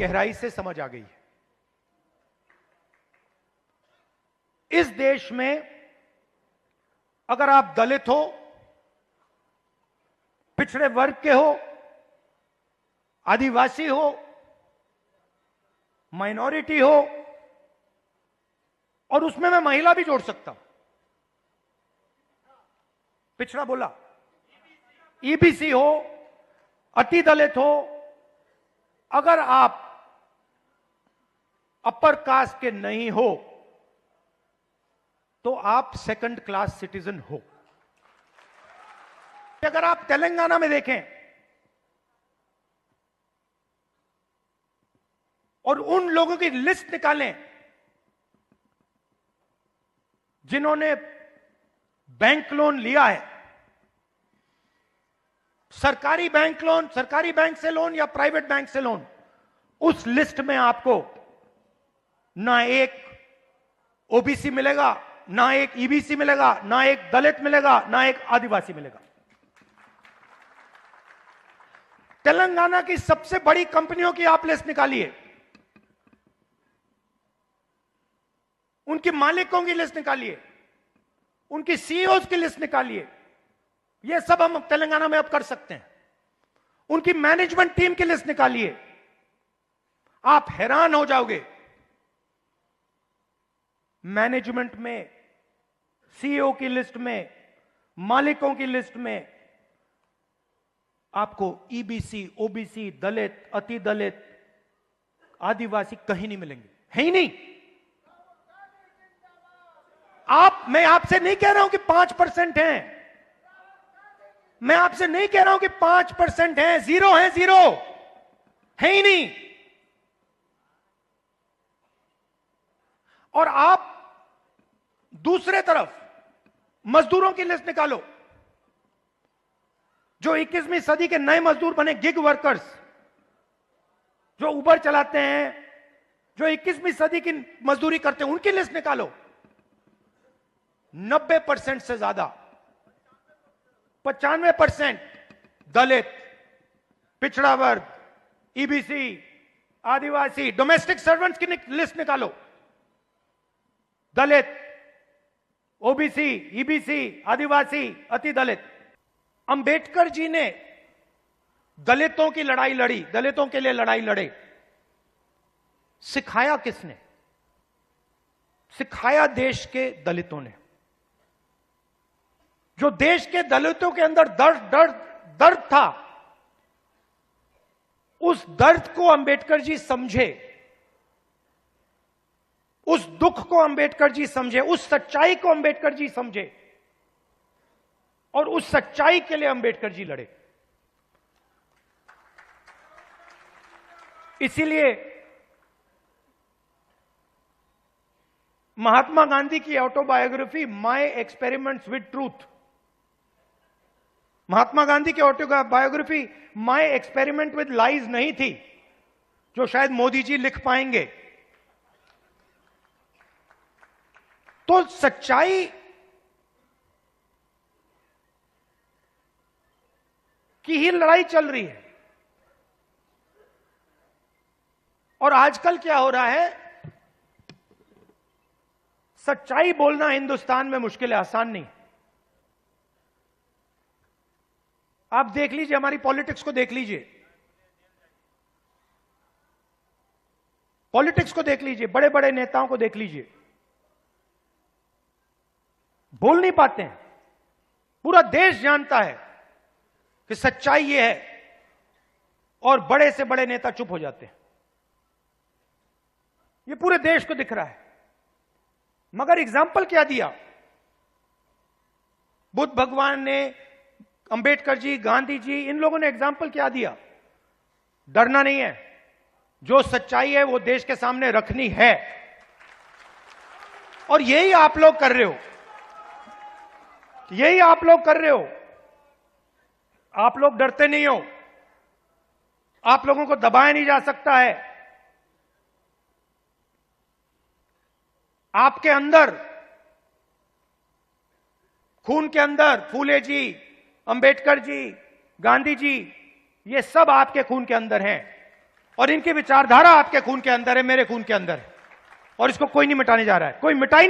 गहराई से समझ आ गई है। इस देश में अगर आप दलित हो, पिछड़े वर्ग के हो, आदिवासी हो, माइनॉरिटी हो, और उसमें मैं महिला भी जोड़ सकता हूं, पिछड़ा बोला, ईबीसी हो, अति दलित हो, अगर आप अपर कास्ट के नहीं हो तो आप सेकंड क्लास सिटीजन हो। अगर आप तेलंगाना में देखें और उन लोगों की लिस्ट निकालें जिन्होंने बैंक लोन लिया है, सरकारी बैंक लोन, सरकारी बैंक से लोन या प्राइवेट बैंक से लोन, उस लिस्ट में आपको ना एक ओबीसी मिलेगा, ना एक ईबीसी मिलेगा, ना एक दलित मिलेगा, ना एक आदिवासी मिलेगा। तेलंगाना की सबसे बड़ी कंपनियों की आप लिस्ट निकालिए, उनके मालिकों की लिस्ट निकालिए, उनकी सीईओज की लिस्ट निकालिए। यह सब हम तेलंगाना में अब कर सकते हैं। उनकी मैनेजमेंट टीम की लिस्ट निकालिए, आप हैरान हो जाओगे। मैनेजमेंट में, सीईओ की लिस्ट में, मालिकों की लिस्ट में आपको ईबीसी, ओबीसी, दलित, अति दलित, आदिवासी कहीं नहीं मिलेंगे, है ही नहीं। मैं आपसे नहीं कह रहा हूं कि 5% हैं, मैं आपसे नहीं कह रहा हूं कि 5% हैं, जीरो है, जीरो है ही नहीं। और आप दूसरे तरफ मजदूरों की लिस्ट निकालो, जो 21वीं सदी के नए मजदूर बने, गिग वर्कर्स, जो उबर चलाते हैं, जो 21वीं सदी की मजदूरी करते हैं, उनकी लिस्ट निकालो। 90% से ज्यादा, 95% दलित, पिछड़ा वर्ग, ईबीसी, आदिवासी, डोमेस्टिक सर्वेंट्स की लिस्ट निकालो। दलित, ओबीसी, ईबीसी, आदिवासी, अति दलित। अंबेडकर जी ने दलितों की लड़ाई लड़ी, दलितों के लिए लड़ाई लड़े। सिखाया किसने? सिखाया देश के दलितों ने। जो देश के दलितों के अंदर दर्द था, उस दर्द को अंबेडकर जी समझे, उस दुख को अंबेडकर जी समझे, उस सच्चाई को अंबेडकर जी समझे, और उस सच्चाई के लिए अंबेडकर जी लड़े। इसीलिए महात्मा गांधी की autobiography My Experiments with Truth, Mahatma Gandhi की autobiography My Experiment with Lies नहीं थी, जो शायद मोदी जी लिख पाएंगे। तो सच्चाई की ही लड़ाई चल रही है। और आजकल क्या हो रहा है, सच्चाई बोलना हिंदुस्तान में मुश्किल है, आसान नहीं। आप देख लीजिए, हमारी पॉलिटिक्स को देख लीजिए, पॉलिटिक्स को देख लीजिए, बड़े बड़े नेताओं को देख लीजिए, बोल नहीं पाते हैं। पूरा देश जानता है कि सच्चाई ये है, और बड़े से बड़े नेता चुप हो जाते हैं। ये पूरे देश को दिख रहा है। मगर एग्जाम्पल क्या दिया? बुद्ध भगवान ने, अंबेडकर जी, गांधी जी, इन लोगों ने एग्जाम्पल क्या दिया? डरना नहीं है, जो सच्चाई है वो देश के सामने रखनी है। और यही आप लोग कर रहे हो, यही आप लोग कर रहे हो। आप लोग डरते नहीं हो, आप लोगों को दबाया नहीं जा सकता है। आपके अंदर, खून के अंदर, फूले जी, अंबेडकर जी, गांधी जी, ये सब आपके खून के अंदर हैं। और इनकी विचारधारा आपके खून के अंदर है, मेरे खून के अंदर है, और इसको कोई नहीं मिटाने जा रहा है, कोई मिटा ही